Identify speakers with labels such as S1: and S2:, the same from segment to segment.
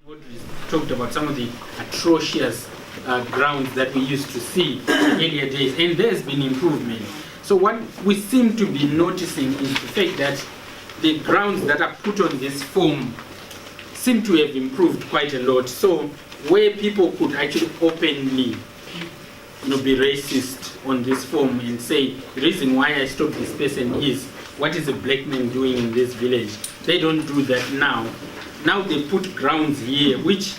S1: Audrey talked about some of the atrocious grounds that we used to see in earlier days, and there's been improvement. So what we seem to be noticing is the fact that the grounds that are put on this form seem to have improved quite a lot. So where people could actually openly be racist on this form and say, the reason why I stopped this person is, what is a black man doing in this village? They don't do that now. Now they put grounds here, which,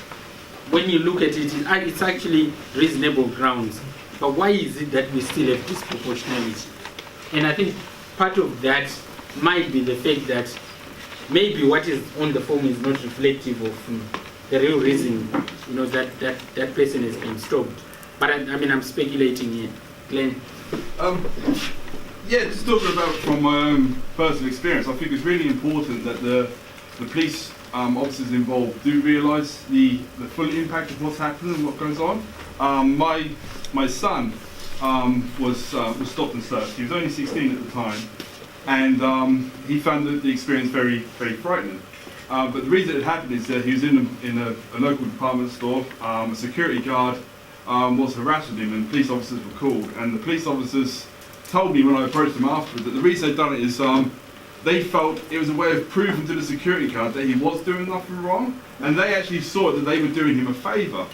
S1: when you look at it, it's actually reasonable grounds. But why is it that we still have disproportionality? And I think part of that might be the fact that maybe what is on the form is not reflective of the real reason, that person has been stopped. But I'm speculating here. Glenn?
S2: Yeah, just talking about from my own personal experience, I think it's really important that the police officers involved do realise the full impact of what's happening and what goes on. My son was stopped and searched. He was only 16 at the time, and he found the experience very, very frightening. But the reason it happened is that he was in a local department store. A security guard was harassing him, and police officers were called. And the police officers told me when I approached them afterwards that the reason they'd done it is they felt it was a way of proving to the security guard that he was doing nothing wrong, and they actually saw that they were doing him a favour.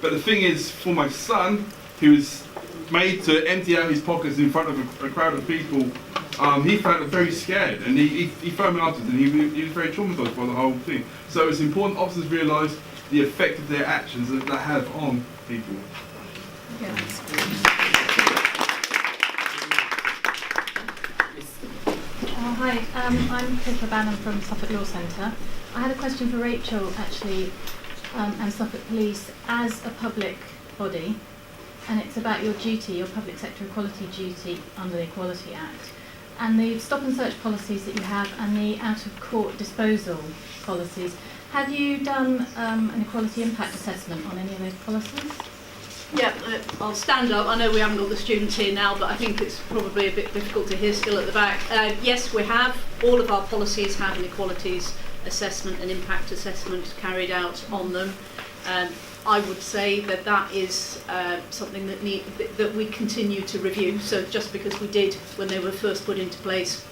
S2: But the thing is, for my son, who was made to empty out his pockets in front of a crowd of people, he felt very scared, and he phoned me afterwards, and he was very traumatised by the whole thing. So it's important officers realise the effect of their actions that they have on people.
S3: Yeah. Hi, I'm Pippa Bannon from Suffolk Law Centre. I had a question for Rachel, actually, and Suffolk Police as a public body, and it's about your duty, your public sector equality duty under the Equality Act, and the stop and search policies that you have and the out-of-court disposal policies. Have you done an equality impact assessment on any of those policies?
S4: Yeah, I'll stand up. I know we haven't got the students here now, but I think it's probably a bit difficult to hear still at the back. Yes, we have. All of our policies have an equalities assessment and impact assessment carried out on them. I would say that is something that we continue to review. So just because we did when they were first put into place,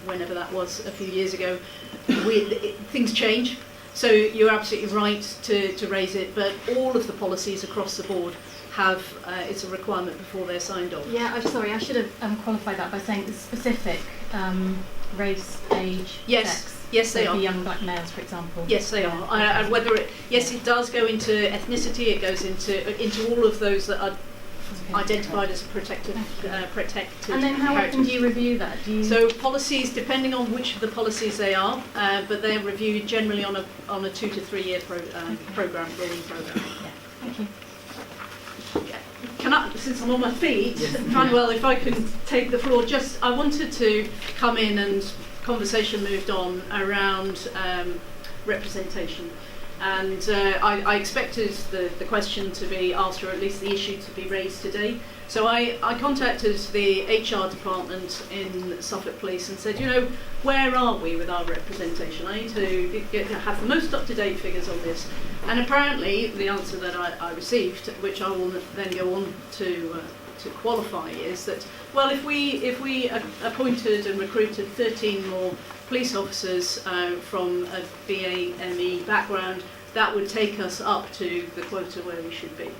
S4: whenever that was, a few years ago, things change. So you're absolutely right to raise it, but all of the policies across the board have, it's a requirement before they're signed off.
S3: Yeah, I'm sorry, I should have qualified that by saying specific race, age, sex.
S4: Yes, they are.
S3: The young black males, for example.
S4: Yes, they are. And whether it does go into ethnicity, it goes into all of those that are identified as protected.
S3: And then how often do you review that?
S4: So policies, depending on which of the policies they are, but they're reviewed generally on a 2 to 3 year rolling program.
S3: Yeah, thank you.
S4: Can I, since I'm on my feet, Phanuel, if I could take the floor, I wanted to come in, and conversation moved on around representation. And I expected the question to be asked, or at least the issue to be raised today. So I contacted the HR department in Suffolk Police and said, where are we with our representation? I need to have the most up-to-date figures on this. And apparently the answer that I received, which I will then go on to qualify, is that, well, if we appointed and recruited 13 more police officers from a BAME background, that would take us up to the quota where we should be.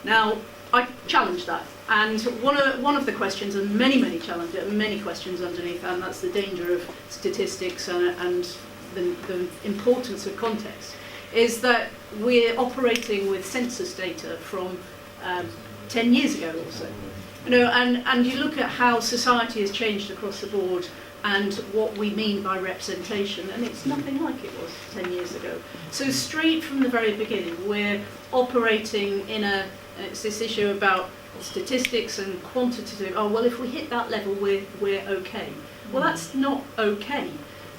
S4: Now, I challenged that, and one of the questions, and many challenges, many questions underneath, and that's the danger of statistics and the importance of context, is that we're operating with census data from 10 years ago or so. And you look at how society has changed across the board and what we mean by representation, and it's nothing like it was 10 years ago. So straight from the very beginning, we're operating in it's this issue about statistics and quantitative, if we hit that level, we're okay. Well, that's not okay.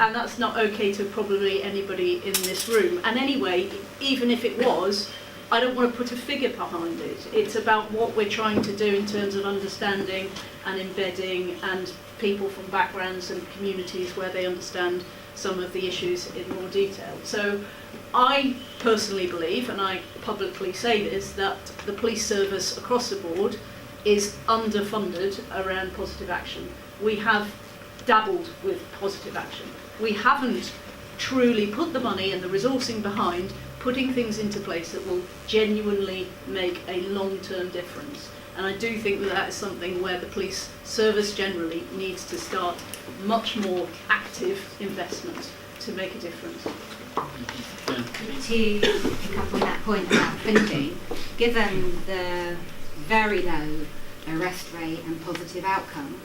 S4: And that's not okay to probably anybody in this room. And anyway, even if it was, I don't want to put a figure behind it. It's about what we're trying to do in terms of understanding and embedding, and people from backgrounds and communities where they understand some of the issues in more detail. So I personally believe, and I publicly say this, that the police service across the board is underfunded around positive action. We have dabbled with positive action. We haven't truly put the money and the resourcing behind putting things into place that will genuinely make a long-term difference. And I do think that that is something where the police service generally needs to start much more active investment to make a difference.
S5: To pick up on that point about funding, given the very low arrest rate and positive outcome,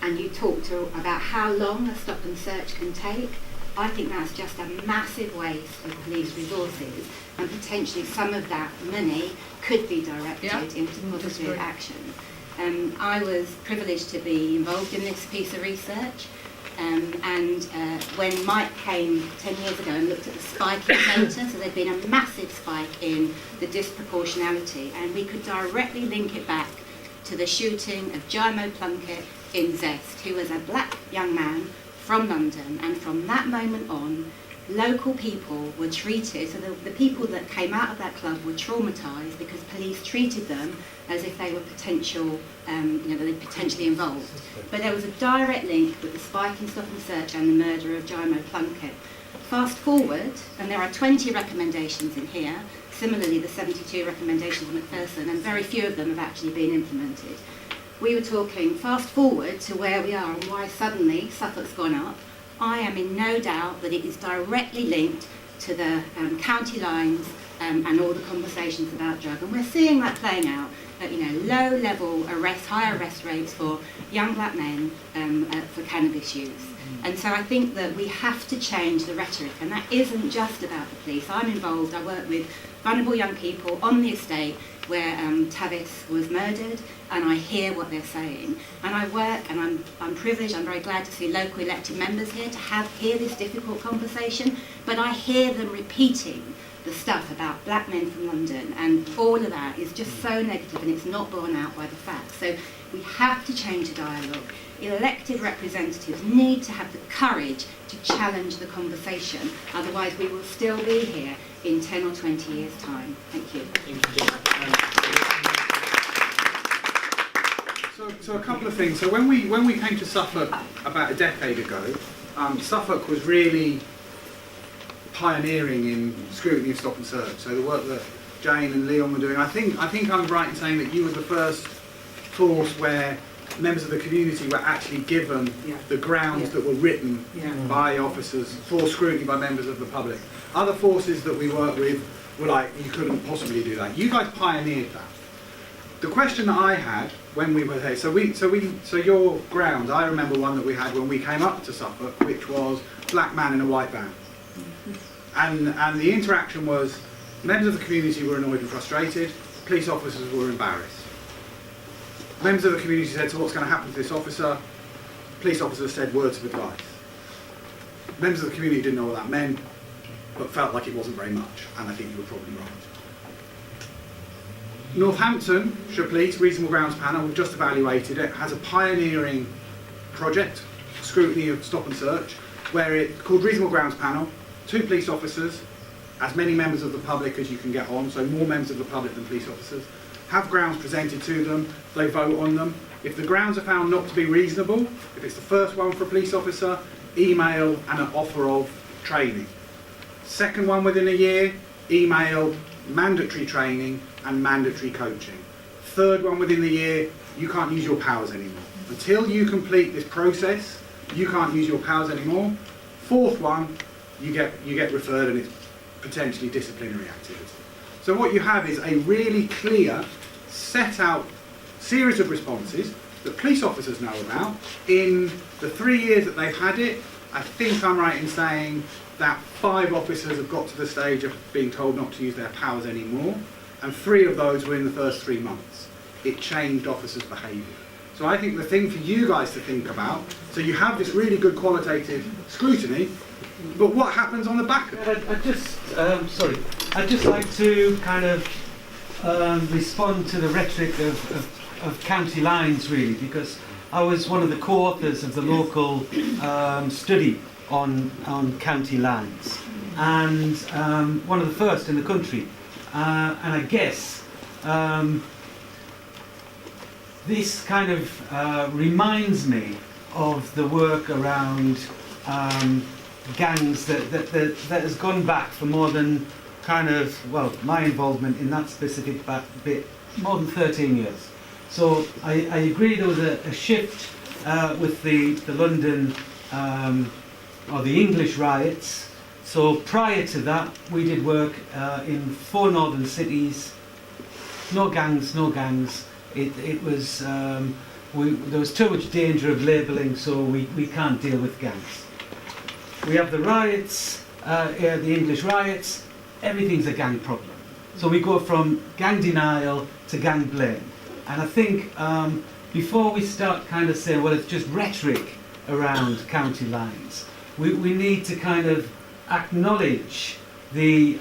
S5: and you talked about how long a stop and search can take, I think that's just a massive waste of police resources, and potentially some of that money could be directed into positive action. I was privileged to be involved in this piece of research, and when Mike came 10 years ago and looked at the spike in data, so there'd been a massive spike in the disproportionality, and we could directly link it back to the shooting of Jimo Plunkett in Zest, who was a black young man from London, and from that moment on, local people were treated, so the people that came out of that club were traumatised because police treated them as if they were potentially involved. But there was a direct link with the spike in stop and search and the murder of Jimo Plunkett. Fast forward, and there are 20 recommendations in here, similarly the 72 recommendations of Macpherson, and very few of them have actually been implemented. We were talking fast forward to where we are and why suddenly Suffolk's gone up. I am in no doubt that it is directly linked to the county lines and all the conversations about drug. And we're seeing that playing out at low-level arrests, high arrest rates for young black men for cannabis use. And so I think that we have to change the rhetoric, and that isn't just about the police. I'm involved, I work with vulnerable young people on the estate where Tavis was murdered, and I hear what they're saying. And I work, and I'm privileged, I'm very glad to see local elected members here to hear this difficult conversation, but I hear them repeating the stuff about black men from London, and all of that is just so negative, and it's not borne out by the facts. So we have to change the dialogue. Elected representatives need to have the courage to challenge the conversation, otherwise we will still be here in 10 or 20 years' time. Thank you.
S6: So a couple of things. So when we came to Suffolk about a decade ago, Suffolk was really pioneering in scrutiny of stop and search. So the work that Jane and Leon were doing, I think I'm right in saying that you were the first force where members of the community were actually given the grounds that were written by officers for scrutiny by members of the public. Other forces that we worked with were like, you couldn't possibly do that. You guys pioneered that. The question that I had when we were there, so your grounds, I remember one that we had when we came up to Suffolk, which was black man in a white van. And the interaction was, members of the community were annoyed and frustrated, police officers were embarrassed. Members of the community said, so what's going to happen to this officer? Police officers said words of advice. Members of the community didn't know what that meant, but felt like it wasn't very much, and I think you were probably right. Northamptonshire Police Reasonable Grounds Panel, we've just evaluated it, has a pioneering project, scrutiny of stop and search, where it's called Reasonable Grounds Panel, 2 police officers, as many members of the public as you can get on, so more members of the public than police officers, have grounds presented to them, they vote on them. If the grounds are found not to be reasonable, if it's the first one for a police officer, email and an offer of training. Second one within a year, email, mandatory training and mandatory coaching. Third one within the year, you can't use your powers anymore. Until you complete this process, you can't use your powers anymore. Fourth one, you get referred and it's potentially disciplinary activity. So what you have is a really clear, set out series of responses that police officers know about. In the 3 years that they've had it, I think I'm right in saying that 5 officers have got to the stage of being told not to use their powers anymore, and 3 of those were in the first 3 months. It changed officers' behaviour. So I think the thing for you guys to think about, so you have this really good qualitative scrutiny, but what happens on the back of it?
S7: I'd just like to kind of respond to the rhetoric of county lines, really, because I was one of the co-authors of the local study on county lines, and one of the first in the country. And I guess this kind of reminds me of the work around gangs that has gone back for more than kind of, well, my involvement in that specific bit, more than 13 years. So I agree there was a shift with the London or the English riots. So prior to that, we did work in 4 northern cities. No gangs, no gangs. It was there was too much danger of labelling, so we can't deal with gangs. We have the riots, the English riots. Everything's a gang problem. So we go from gang denial to gang blame. And I think before we start kind of saying, well, it's just rhetoric around county lines, we need to kind of acknowledge the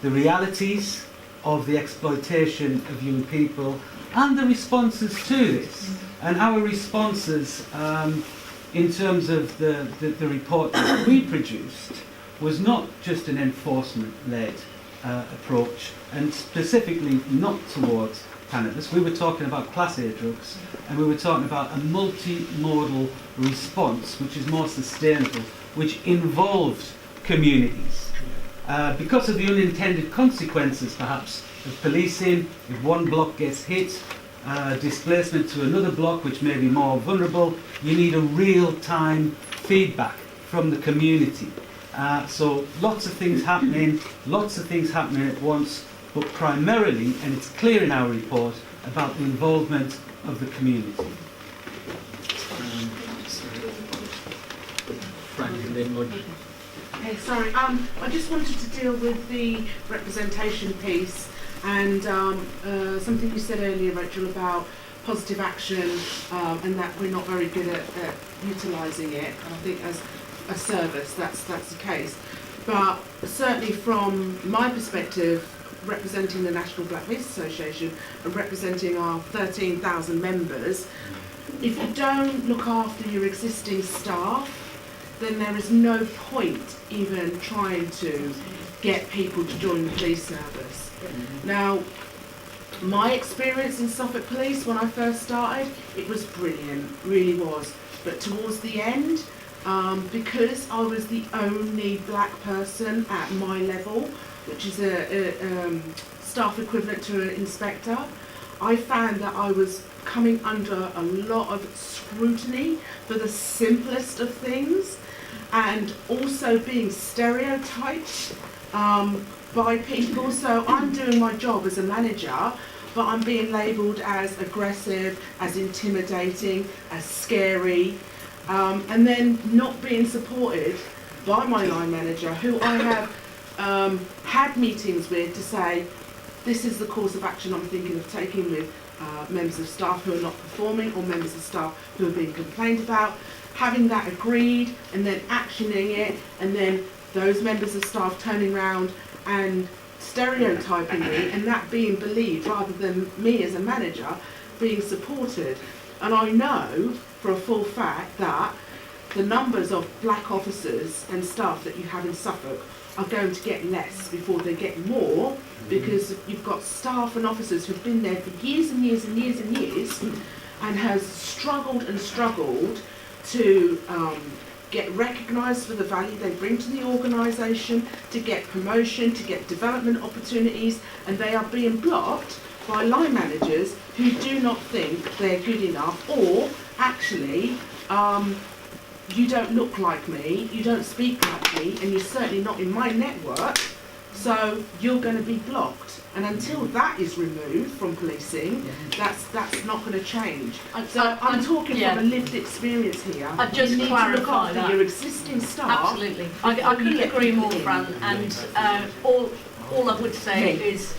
S7: realities of the exploitation of young people and the responses to this. And our responses in terms of the report that we produced was not just an enforcement-led approach, and specifically not towards cannabis. We were talking about Class A drugs, and we were talking about a multimodal response which is more sustainable, which involved communities. Because of the unintended consequences, perhaps, of policing, if one block gets hit, displacement to another block which may be more vulnerable, you need a real-time feedback from the community. So lots of things happening at once, but primarily, and it's clear in our report, about the involvement of the community.
S8: Hey, sorry. I just wanted to deal with the representation piece and something you said earlier, Rachel, about positive action and that we're not very good at utilising it. And I think as a service, that's the case. But certainly from my perspective, representing the National Black Police Association and representing our 13,000 members, if you don't look after your existing staff, then there is no point even trying to get people to join the police service. Now, my experience in Suffolk Police when I first started, it was brilliant, really was. But towards the end, because I was the only black person at my level, which is a staff equivalent to an inspector, I found that I was coming under a lot of scrutiny for the simplest of things, and also being stereotyped by people. So I'm doing my job as a manager, but I'm being labelled as aggressive, as intimidating, as scary, and then not being supported by my line manager, who I have had meetings with to say, this is the course of action I'm thinking of taking with members of staff who are not performing, or members of staff who are being complained about, having that agreed and then actioning it, and then those members of staff turning around and stereotyping me, and that being believed rather than me as a manager being supported. And I know for a full fact that the numbers of black officers and staff that you have in Suffolk are going to get less before they get more, because you've got staff and officers who've been there for years and years and years and years and has struggled and struggled to get recognised for the value they bring to the organisation, to get promotion, to get development opportunities, and they are being blocked by line managers who do not think they're good enough, or actually you don't look like me, you don't speak like me, and you're certainly not in my network, so you're going to be blocked. And until that is removed from policing, that's not going to change. So I'm talking from a lived experience here.
S4: I'd just
S8: you need
S4: clarify
S8: to look after
S4: that.
S8: your existing staff.
S4: Absolutely. I couldn't agree more, Fran. And all I would say is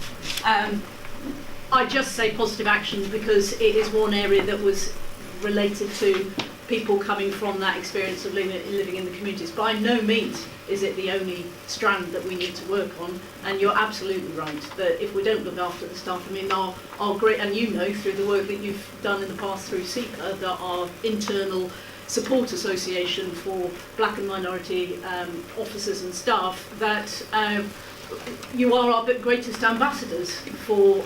S4: I just say positive action because it is one area that was related to people coming from that experience of living in the communities. By no means is it the only strand that we need to work on, and you're absolutely right that if we don't look after the staff, I mean our great, and you know through the work that you've done in the past through SEPA, that our internal support association for black and minority officers and staff, that you are our greatest ambassadors for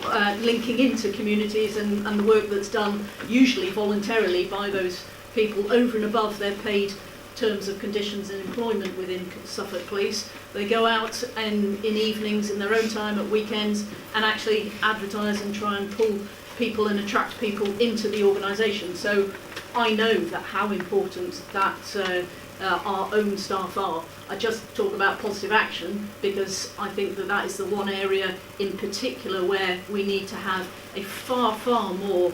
S4: linking into communities and the work that's done usually voluntarily by those people over and above their paid terms of conditions and employment within Suffolk Police. They go out in evenings, in their own time, at weekends, and actually advertise and try and pull people and attract people into the organisation. So I know that how important that our own staff are. I just talk about positive action because I think that that is the one area in particular where we need to have a far more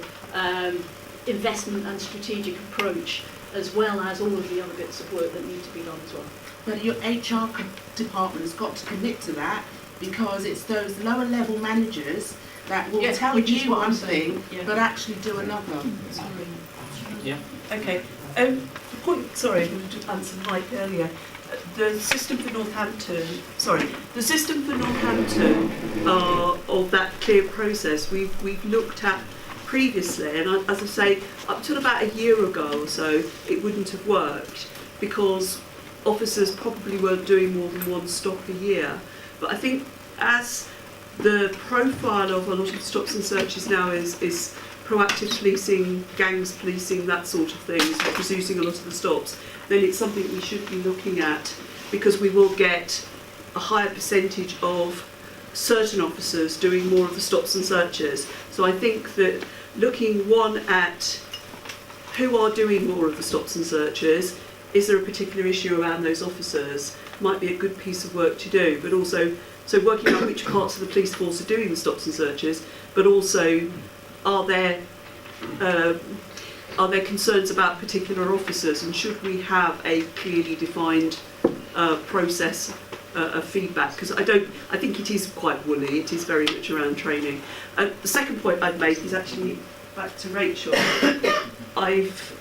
S4: investment and strategic approach, as well as all of the other bits of work that need to be done as well.
S8: But your HR department has got to commit to that, because it's those lower level managers that will tell you one thing but actually do another.
S1: Yeah.
S9: Okay. The point, sorry, I wanted to answer Mike earlier. The system for Northampton of that clear process we've looked at previously, and as I say, up till about a year ago or so, it wouldn't have worked because officers probably weren't doing more than one stop a year. But I think as the profile of a lot of stops and searches now is proactive policing, gangs policing, that sort of thing, so producing a lot of the stops, then it's something we should be looking at, because we will get a higher percentage of certain officers doing more of the stops and searches. So I think that looking at who are doing more of the stops and searches, is there a particular issue around those officers, might be a good piece of work to do, but also so working out which parts of the police force are doing the stops and searches, but also are there concerns about particular officers, and should we have a clearly defined process of feedback? Because I think it is quite woolly. It is very much around training. The second point I'd make is actually back to Rachel.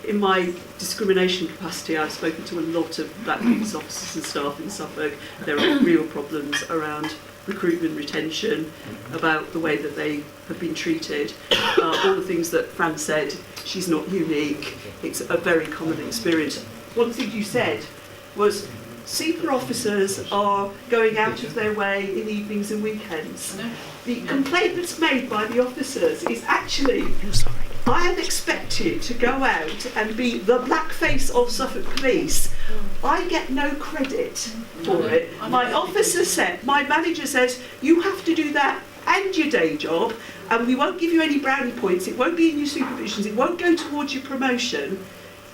S9: In my discrimination capacity, I've spoken to a lot of black police officers and staff in Suffolk. There are real problems around recruitment, retention, about the way that they have been treated. All the things that Fran said, she's not unique. It's a very common experience. One thing you said was super officers are going out of their way in evenings and weekends. The complaint that's made by the officers is actually, I am expected to go out and be the black face of Suffolk Police. I get no credit for it. My officer said, my manager says, you have to do that and your day job, and we won't give you any brownie points, it won't be in your supervisions, it won't go towards your promotion.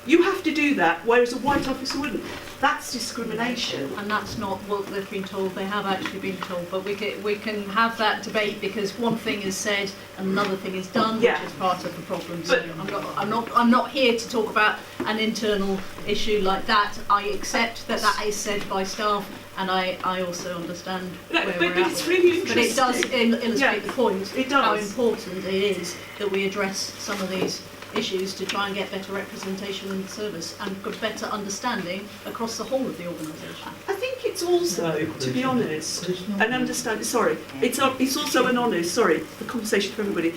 S9: You have to do that, whereas a white officer wouldn't. That's discrimination.
S4: And that's not what they've been told. They have actually been told, but we can have that debate, because one thing is said and another thing is done, which is part of the problem. So I'm not here to talk about an internal issue like that. I accept that that is said by staff, and I also understand where we're at.
S9: It's really interesting.
S4: But it does illustrate the point.
S9: It does.
S4: How important it is that we address some of these issues to try and get better representation in the service and good better understanding across the whole of the organisation.
S9: I think it's also, to be honest, and understand, it's also an honest, the conversation for everybody,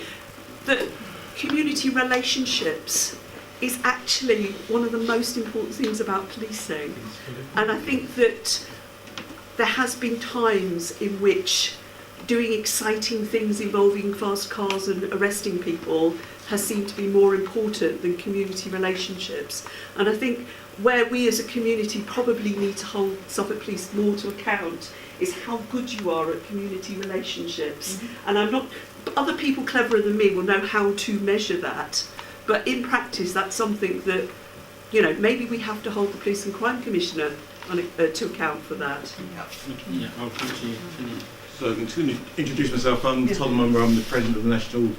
S9: that community relationships is actually one of the most important things about policing. And I think that there has been times in which doing exciting things involving fast cars and arresting people has seemed to be more important than community relationships. And I think where we as a community probably need to hold Suffolk Police more to account is how good you are at community relationships. Mm-hmm. And other people cleverer than me will know how to measure that. But in practice, that's something that, maybe we have to hold the Police and Crime Commissioner to account for that.
S1: Yeah, I'll come to you.
S10: So I'm going to introduce myself. I'm Tom Mummer. I'm the President of the National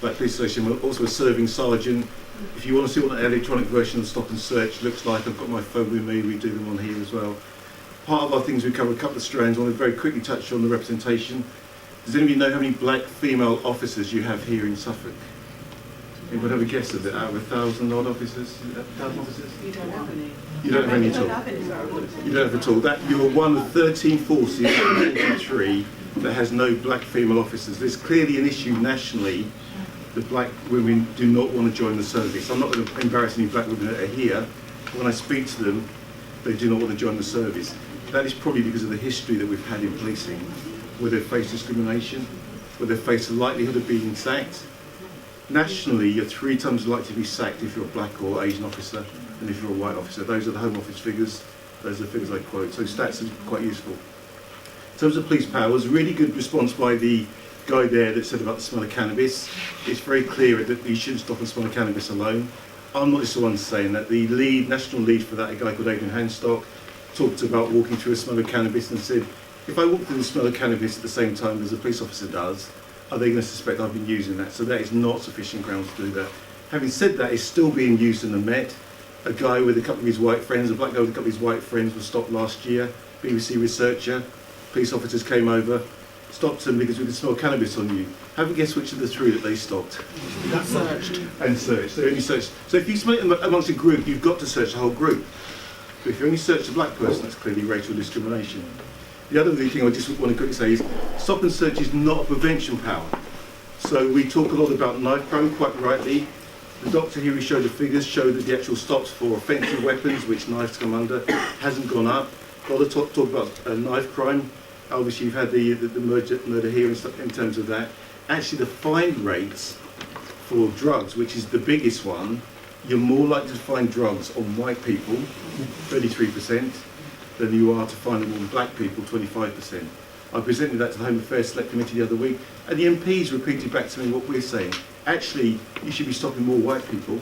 S10: Black Police Association. I'm also a serving sergeant. If you want to see what the electronic version of Stop and Search looks like, I've got my phone with me. We do them on here as well. Part of our things, we cover a couple of strands. I want to very quickly touch on the representation. Does anybody know how many black female officers you have here in Suffolk? Anyone have a guess of it? Out of 1,000 odd officers? 1,000 officers?
S8: You don't have any.
S10: You don't have any at all? You don't have at all. You're one of 13 forces in 93 that has no black female officers. There's clearly an issue nationally that black women do not want to join the service. I'm not going to embarrass any black women that are here, when I speak to them, they do not want to join the service. That is probably because of the history that we've had in policing, where they've faced discrimination, where they've faced the likelihood of being sacked. Nationally, you're 3 times likely to be sacked if you're a black or Asian officer than if you're a white officer. Those are the Home Office figures. Those are the figures I quote. So stats are quite useful. In terms of police powers, really good response by the guy there that said about the smell of cannabis. It's very clear that you shouldn't stop and smell cannabis alone. I'm not just the one saying that. The national lead for that, a guy called Adrian Hanstock, talked about walking through a smell of cannabis and said, if I walk through the smell of cannabis at the same time as a police officer does, are they going to suspect I've been using that? So that is not sufficient grounds to do that. Having said that, it's still being used in the Met. A guy with a couple of his white friends, a black guy with a couple of his white friends was stopped last year. BBC researcher, police officers came over, stopped them because we could smell cannabis on you. Have a guess which of the 3 that they stopped?
S8: Searched.
S10: And searched. They only searched. So if you smell it amongst a group, you've got to search the whole group. But if you only search a black person, that's clearly racial discrimination. The other thing I just want to quickly say is stop and search is not a prevention power. So we talk a lot about knife crime, quite rightly. The doctor here who showed the figures showed that the actual stops for offensive weapons, which knives come under, hasn't gone up. A lot of talk about knife crime. Obviously you've had the murder here and stuff in terms of that. Actually the fine rates for drugs, which is the biggest one, you're more likely to find drugs on white people, 33%, than you are to find them on black people, 25%. I presented that to the Home Affairs Select Committee the other week, and the MPs repeated back to me what we're saying. Actually, you should be stopping more white people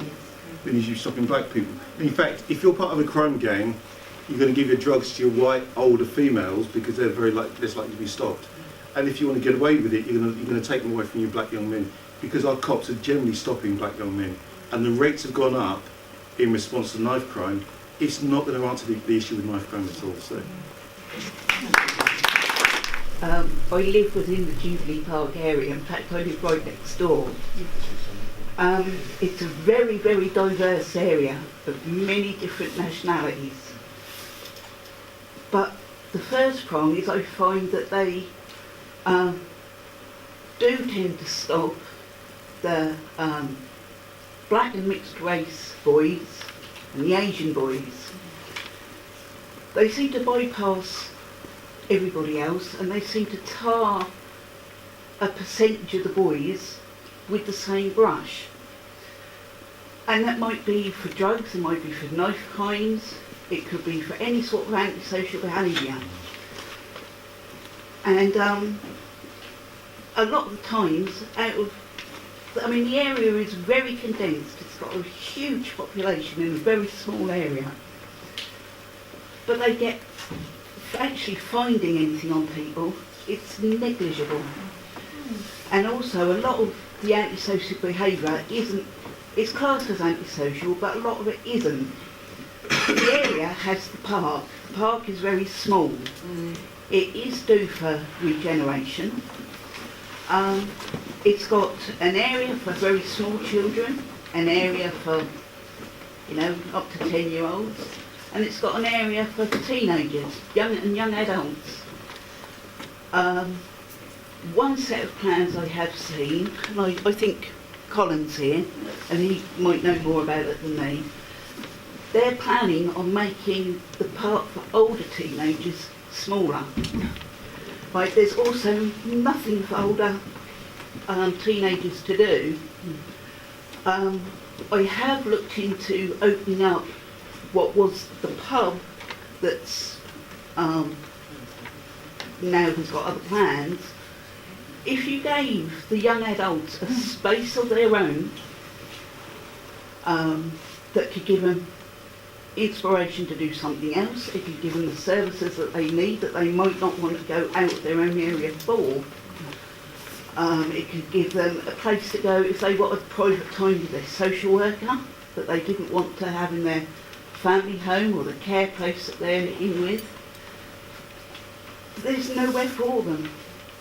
S10: than you should be stopping black people. In fact, if you're part of a crime gang, you're going to give your drugs to your white, older females because they're less likely to be stopped. And if you want to get away with it, you're going to take them away from your black young men because our cops are generally stopping black young men. And the rates have gone up in response to knife crime. It's not going to answer the issue with knife crime at all. So.
S11: I live within the Jubilee Park area. In fact, I live right next door. It's a very, very diverse area of many different nationalities. But the first prong is I find that they do tend to stop the black and mixed race boys and the Asian boys. They seem to bypass everybody else and they seem to tar a percentage of the boys with the same brush. And that might be for drugs, it might be for knife crimes, it could be for any sort of antisocial behaviour. And a lot of the times, the area is very condensed. It's got a huge population in a very small area. But they get, actually finding anything on people, it's negligible. And also a lot of the antisocial behaviour it's classed as antisocial, but a lot of it isn't. The area has the park. The park is very small. It is due for regeneration. It's got an area for very small children, an area for, up to 10-year-olds, and it's got an area for teenagers, young adults. One set of plans I have seen, and I think Colin's here, and he might know more about it than me. They're planning on making the park for older teenagers smaller. Right, there's also nothing for older teenagers to do. I have looked into opening up what was the pub that's now has got other plans. If you gave the young adults a space of their own that could give them inspiration to do something else, it could give them the services that they need that they might not want to go out of their own area for. It could give them a place to go if they wanted private time with their social worker that they didn't want to have in their family home or the care place that they're in with. There's nowhere for them.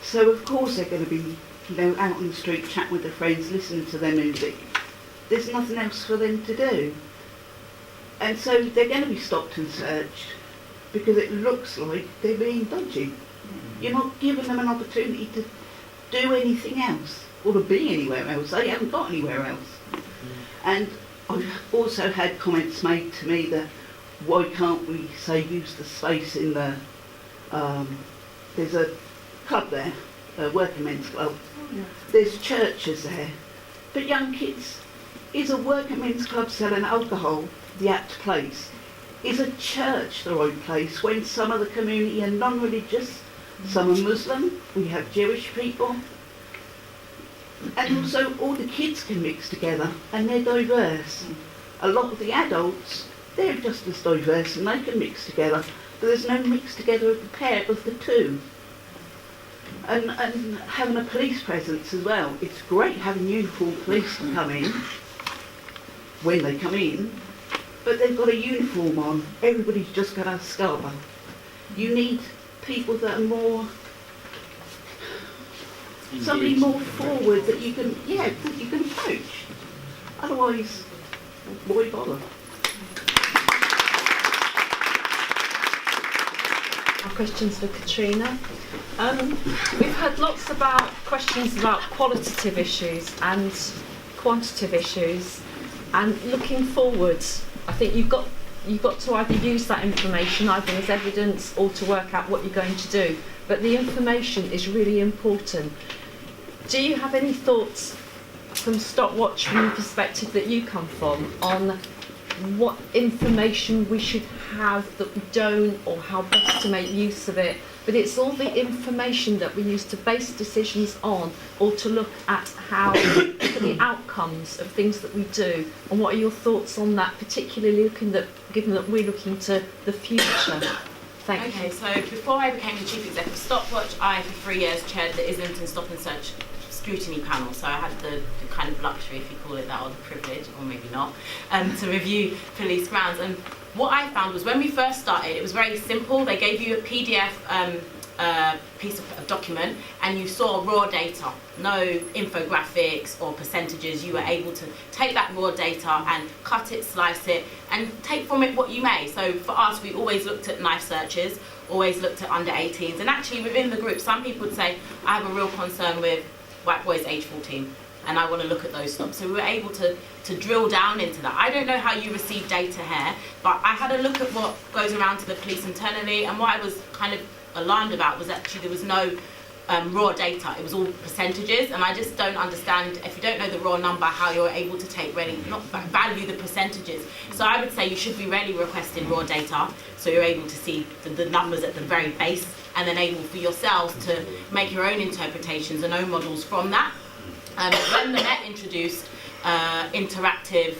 S11: So of course they're going to be, out on the street chatting with their friends, listening to their music. There's nothing else for them to do. And so they're going to be stopped and searched because it looks like they're being dodgy. You're not giving them an opportunity to do anything else or to be anywhere else. They haven't got anywhere else. And I've also had comments made to me that why can't we, say, use the space in the, there's a club there, a working men's club. There's churches there, but young kids, is a working men's club selling alcohol the apt place? Is a church the right place when some of the community are non-religious, some are Muslim, we have Jewish people, and also all the kids can mix together and they're diverse. A lot of the adults, they're just as diverse and they can mix together, but there's no mix together of the pair of the two. And having a police presence as well. It's great having uniformed police to come in, when they come in, but they've got a uniform on. Everybody's just got a scarf. You need people that are more, somebody more forward that you can, that you can approach. Otherwise, why bother?
S12: Questions for Katrina. We've had lots about questions about qualitative issues and quantitative issues, and looking forwards, I think you've got to either use that information either as evidence or to work out what you're going to do. But the information is really important. Do you have any thoughts from Stopwatch, from the perspective that you come from, on what information we should have that we don't, or how best to make use of it? But it's all the information that we use to base decisions on, or to look at how the outcomes of things that we do. And what are your thoughts on that, particularly given that we're looking to the future? Thank you.
S13: Okay, so before I became the Chief Executive of Stopwatch, I for 3 years chaired the Islington Stop and Search Scrutiny Panel, so I had the kind of luxury, if you call it that, or the privilege, or maybe not, to review police grounds. And what I found was when we first started, it was very simple. They gave you a PDF piece of document, and you saw raw data, no infographics or percentages. You were able to take that raw data and cut it, slice it, and take from it what you may. So for us, we always looked at knife searches, always looked at under 18s, and actually within the group, some people would say, I have a real concern with white boys age 14, and I want to look at those stops. So we were able to drill down into that. I don't know how you receive data here, but I had a look at what goes around to the police internally, and what I was kind of alarmed about was actually there was no raw data. It was all percentages, and I just don't understand, if you don't know the raw number, how you're able to take value the percentages. So I would say you should be really requesting raw data, so you're able to see the numbers at the very base, and then able for yourselves to make your own interpretations and own models from that. When the Met introduced interactive,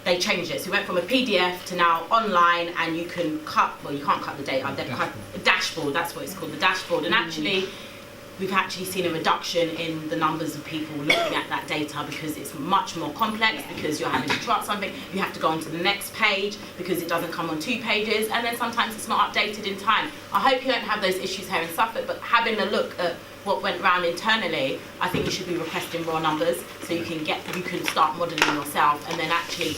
S13: they changed it. So we went from a PDF to now online, and you can you can't cut the data, they've cut a dashboard, that's what it's called, the dashboard. And actually, we've actually seen a reduction in the numbers of people looking at that data, because it's much more complex, because you're having to chart something, you have to go on to the next page because it doesn't come on 2 pages, and then sometimes it's not updated in time. I hope you don't have those issues here in Suffolk, but having a look at what went round internally, I think you should be requesting raw numbers, so you can start modelling yourself, and then actually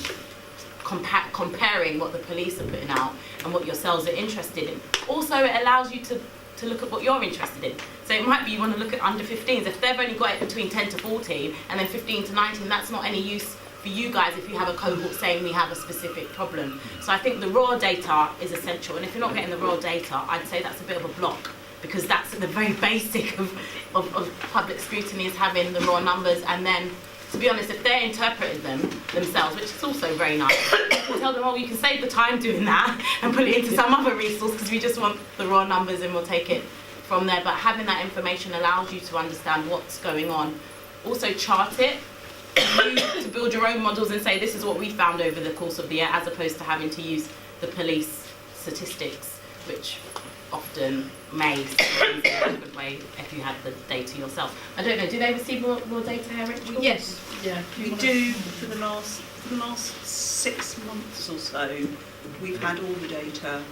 S13: comparing what the police are putting out and what yourselves are interested in. Also, it allows you to look at what you're interested in. So it might be you want to look at under 15s. If they've only got it between 10 to 14 and then 15 to 19, that's not any use for you guys if you have a cohort saying we have a specific problem. So I think the raw data is essential, and if you're not getting the raw data, I'd say that's a bit of a block, because that's the very basic of public scrutiny, is having the raw numbers. And then, to be honest, if they're interpreting them themselves, which is also very nice, we'll tell them, oh, you can save the time doing that and put it into some other resource, because we just want the raw numbers and we'll take it from there. But having that information allows you to understand what's going on. Also chart it, to build your own models and say, this is what we found over the course of the year, as opposed to having to use the police statistics, which often may be a good way if you had the data yourself. I don't know, do they receive raw data here, Rachel?
S9: Yes, yeah, we do. For the last 6 months or so, we've had all the data.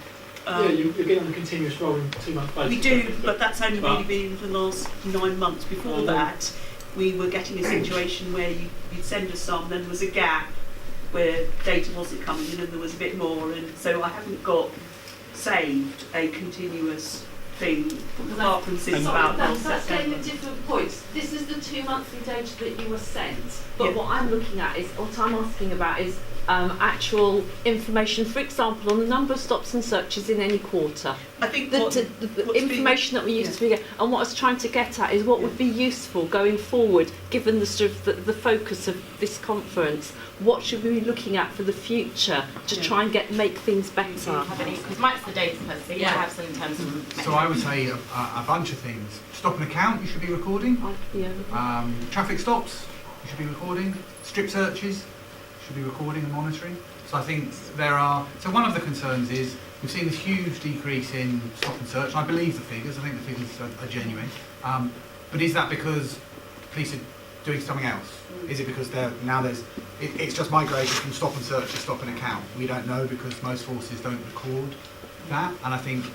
S14: You're getting on a continuous rolling 2-month basis.
S9: We do, but that's only really been for the last 9 months. Before that, we were getting a situation where you'd send us some, then there was a gap where data wasn't coming in and there was a bit more, and so I haven't got saved a continuous thing, apart from since about
S12: That's getting
S9: September.
S12: at different points. This is the 2 monthly data that you were sent, but
S9: Yeah.
S12: what I'm looking at is, what I'm asking about is actual information, for example, on the number of stops and searches in any quarter.
S9: I think
S12: The
S9: what's
S12: information that we used to be getting, and what I was trying to get at is what would be useful going forward, given the sort of the focus of this conference. What should we be looking at for the future to try and make things better?
S13: Because Mike's the data person, so you might have some in terms of.
S6: So I would say a bunch of things. Stop and account, you should be recording.
S12: Yeah.
S6: Traffic stops, you should be recording. Strip searches, should be recording and monitoring. So I think so one of the concerns is we've seen this huge decrease in stop and search. I believe the figures, I think the figures are genuine. But is that because police are doing something else? Is it because it's just migrated from stop and search to stop and account? We don't know because most forces don't record that. And I think,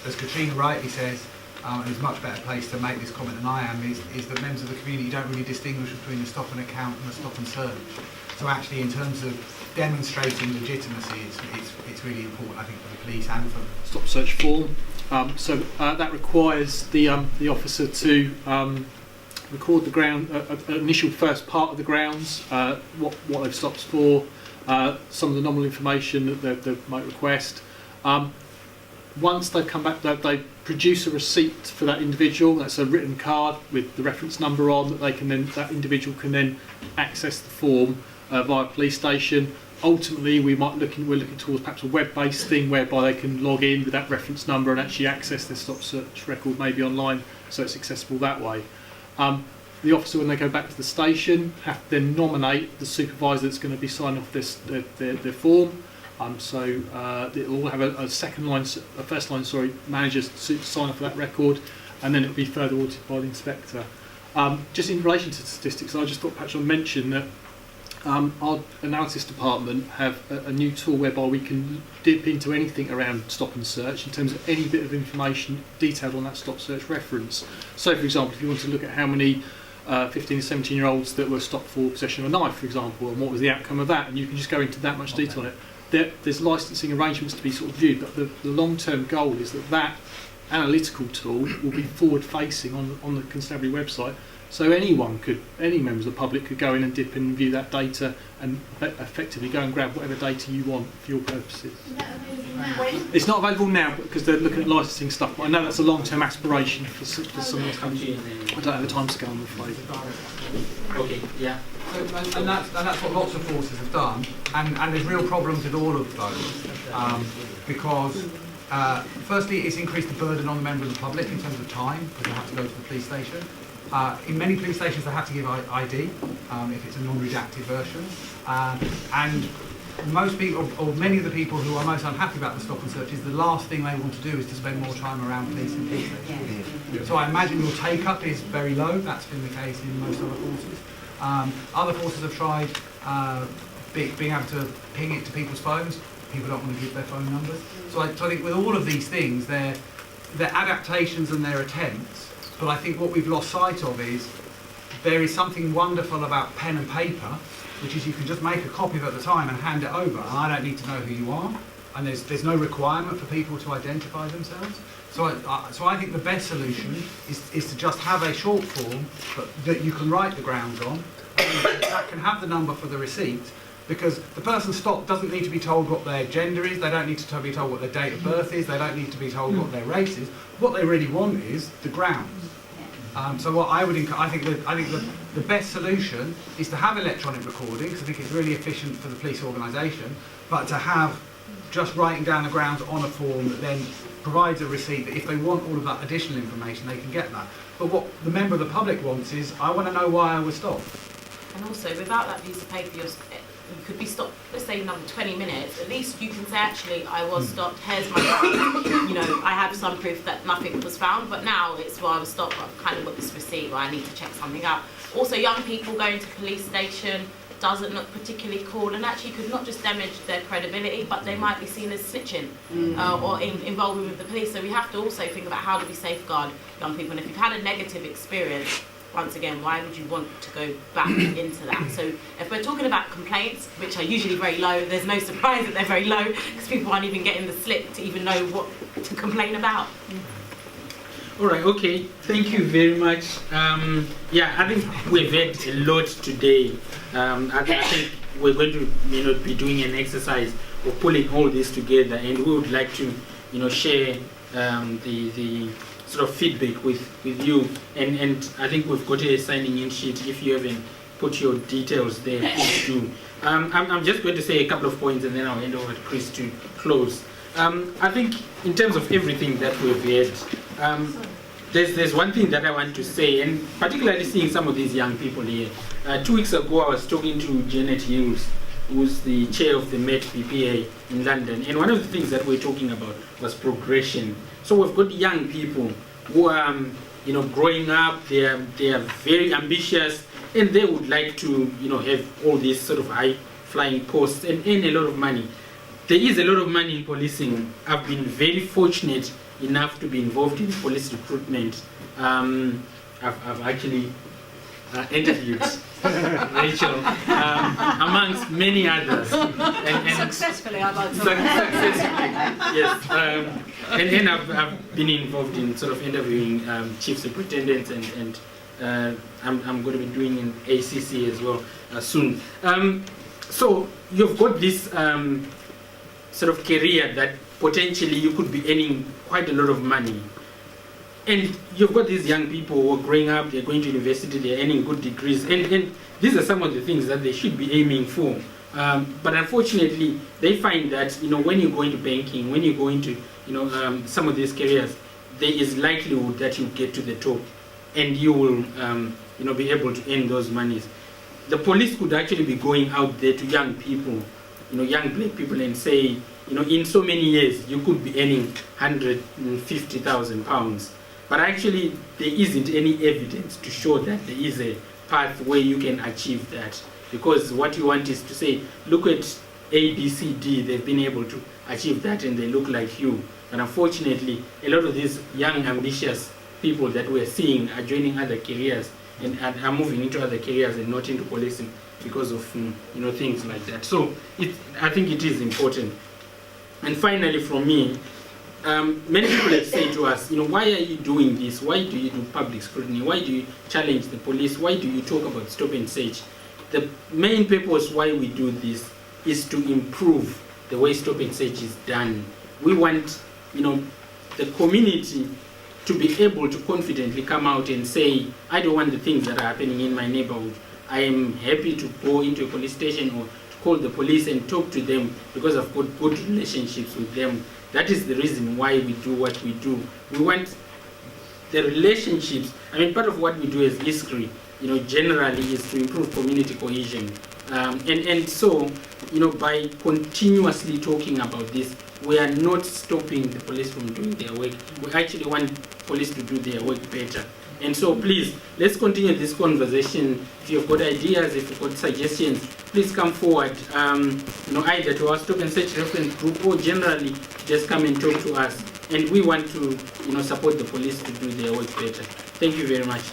S6: as Katrina rightly says, and is much better placed to make this comment than I am, is that members of the community don't really distinguish between the stop and account and the stop and search. So actually, in terms of demonstrating legitimacy, it's really important, I think, for the police and for
S14: Stop search form. So that requires the officer to record the ground, initial first part of the grounds, what they've stopped for, some of the nominal information that they might request. Once they've come back, they produce a receipt for that individual. That's a written card with the reference number on that individual can then access the form via police station. Ultimately, we're looking towards perhaps a web-based thing whereby they can log in with that reference number and actually access their stop search record maybe online, so it's accessible that way. The officer, when they go back to the station, have to then nominate the supervisor that's going to be signing off their form. So it will have a first line manager sign off that record, and then it will be further audited by the inspector. Just in relation to statistics, I just thought perhaps I'll mention that our analysis department have a new tool whereby we can dip into anything around stop and search in terms of any bit of information detailed on that stop search reference. So, for example, if you want to look at how many 15 to 17 year olds that were stopped for possession of a knife, for example, and what was the outcome of that, and you can just go into that much detail on it. There's licensing arrangements to be sort of viewed, but the long-term goal is that analytical tool will be forward-facing on the constabulary website, so any members of the public could go in and dip in and view that data and effectively go and grab whatever data you want for your purposes.
S3: Is that available now?
S14: It's not available now because they're looking at licensing stuff, but I know that's a long-term aspiration for some of the companies. I don't have a time scale, I'm afraid.
S1: Okay, yeah.
S6: And that's what lots of forces have done, and there's real problems with all of those, because firstly it's increased the burden on the member of the public in terms of time, because they have to go to the police station. In many police stations they have to give ID if it's a non-redacted version, and most people, or many of the people who are most unhappy about the stop and search, is the last thing they want to do is to spend more time around police and police stations. So I imagine your take-up is very low. That's been the case in most other forces. Other forces have tried being able to ping it to people's phones. People don't want to give their phone numbers. So I think with all of these things, they're adaptations and they're attempts. But I think what we've lost sight of is there is something wonderful about pen and paper, which is you can just make a copy of it at the time and hand it over, and I don't need to know who you are, and there's no requirement for people to identify themselves. So I think the best solution is to just have a short form that you can write the grounds on, and that can have the number for the receipt, because the person stopped doesn't need to be told what their gender is, they don't need to be told what their date of birth is, they don't need to be told what their race is. What they really want is the grounds. So what I think the best solution is to have electronic recording, because I think it's really efficient for the police organisation, but to have just writing down the grounds on a form that then provides a receipt that if they want all of that additional information, they can get that. But what the member of the public wants is, I want to know why I was stopped.
S13: And also, without that piece of paper, you could be stopped, let's say another 20 minutes, at least you can say, actually, I was stopped, here's my card. You know, I have some proof that nothing was found, but now it's where I was stopped, I've kind of got this receipt, or I need to check something out. Also, young people going to police station doesn't look particularly cool, and actually could not just damage their credibility, but they might be seen as snitching or involving with the police. So we have to also think about how do we safeguard young people, and if you've had a negative experience, once again, why would you want to go back into that? So if we're talking about complaints, which are usually very low, there's no surprise that they're very low, because people aren't even getting the slip to even know what to complain about.
S1: All right, okay. Thank you very much. Yeah, I think we've had a lot today. I think we're going to, be doing an exercise of pulling all this together, and we would like to, share the sort of feedback with you. And I think we've got a signing-in sheet. If you haven't put your details there, please do. I'm just going to say a couple of points, and then I'll hand over to Chris to close. I think in terms of everything that we've had, there's one thing that I want to say, and particularly seeing some of these young people here. 2 weeks ago, I was talking to Janet Hughes, who's the chair of the Met BPA in London, and one of the things that we're talking about was progression. So we've got young people who are, growing up. They are very ambitious, and they would like to, have all these sort of high-flying posts and earn a lot of money. There is a lot of money in policing. I've been very fortunate enough to be involved in police recruitment. I've actually interviewed Rachel, amongst many others. And
S4: Successfully, I'd like to
S1: successfully, yes. And I've been involved in sort of interviewing chief superintendents, and I'm going to be doing an ACC as well soon. So you've got this sort of career that potentially you could be earning quite a lot of money. And you've got these young people who are growing up, they're going to university, they're earning good degrees, and these are some of the things that they should be aiming for. But unfortunately, they find that, when you go into banking, when you go into, some of these careers, there is likelihood that you get to the top and you will, be able to earn those monies. The police could actually be going out there to young people, young black people, and say, in so many years, you could be earning £150,000. But actually, there isn't any evidence to show that there is a path where you can achieve that. Because what you want is to say, look at A, B, C, D, they've been able to achieve that and they look like you. But unfortunately, a lot of these young, ambitious people that we're seeing are joining other careers and are moving into other careers and not into policing because of things like that. So I think it is important. And finally, from me, many people have said to us, why are you doing this? Why do you do public scrutiny? Why do you challenge the police? Why do you talk about stop and search? The main purpose why we do this is to improve the way stop and search is done. We want, the community to be able to confidently come out and say, I don't want the things that are happening in my neighborhood. I am happy to go into a police station or to call the police and talk to them because I've got good relationships with them. That is the reason why we do what we do. We want the relationships. Part of what we do as ISCRE, generally is to improve community cohesion. And so, by continuously talking about this, we are not stopping the police from doing their work. We actually want police to do their work better. And so please, let's continue this conversation. If you've got ideas, if you've got suggestions, please come forward, either to our stop and search reference group or generally just come and talk to us. And we want to, support the police to do their work better. Thank you very much.